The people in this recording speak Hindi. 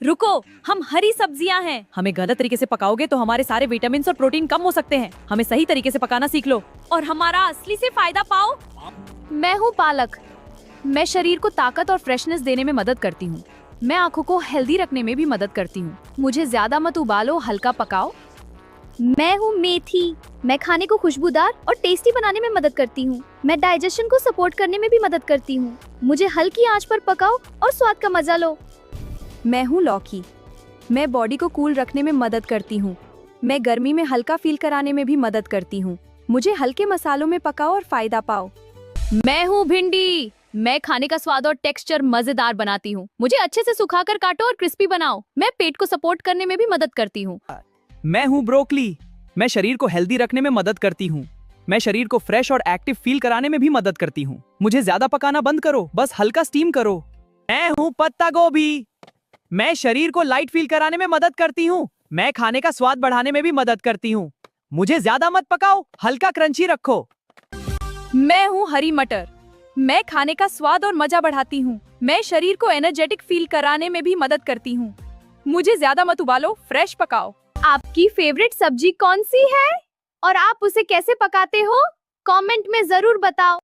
रुको, हम हरी सब्जियां हैं। हमें गलत तरीके से पकाओगे तो हमारे सारे विटामिन और प्रोटीन कम हो सकते हैं। हमें सही तरीके से पकाना सीख लो और हमारा असली से फायदा पाओ। मैं हूँ पालक। मैं शरीर को ताकत और फ्रेशनेस देने में मदद करती हूँ। मैं आँखों को हेल्दी रखने में भी मदद करती हूँ। मुझे ज्यादा मत उबालो, हल्का पकाओ। मैं हूँ मेथी। मैं खाने को खुशबूदार और टेस्टी बनाने में मदद करती हूँ। मैं डाइजेशन को सपोर्ट करने में भी मदद करती हूँ। मुझे हल्की आंच पर पकाओ और स्वाद का मजा लो। मैं हूँ लौकी। मैं बॉडी को कूल रखने में मदद करती हूँ। मैं गर्मी में हल्का फील कराने में भी मदद करती हूँ। मुझे हल्के मसालों में पकाओ और फायदा पाओ। मैं हूँ भिंडी। मैं खाने का स्वाद और टेक्सचर मजेदार बनाती हूँ। मुझे अच्छे से सुखाकर काटो और क्रिस्पी बनाओ। मैं पेट को सपोर्ट करने में भी मदद करती हूँ। मैं हूँ ब्रोकली। मैं शरीर को हेल्दी रखने में मदद करती हूँ। मैं शरीर को फ्रेश और एक्टिव फील कराने में भी मदद करती हूँ। मुझे ज्यादा पकाना बंद करो, बस हल्का स्टीम करो। मैं हूँ पत्ता गोभी। मैं शरीर को लाइट फील कराने में मदद करती हूँ। मैं खाने का स्वाद बढ़ाने में भी मदद करती हूँ। मुझे ज्यादा मत पकाओ, हल्का क्रंची रखो। मैं हूँ हरी मटर। मैं खाने का स्वाद और मजा बढ़ाती हूँ। मैं शरीर को एनर्जेटिक फील कराने में भी मदद करती हूँ। मुझे ज्यादा मत उबालो, फ्रेश पकाओ। आपकी फेवरेट सब्जी कौन सी है और आप उसे कैसे पकाते हो? कमेंट में जरूर बताओ।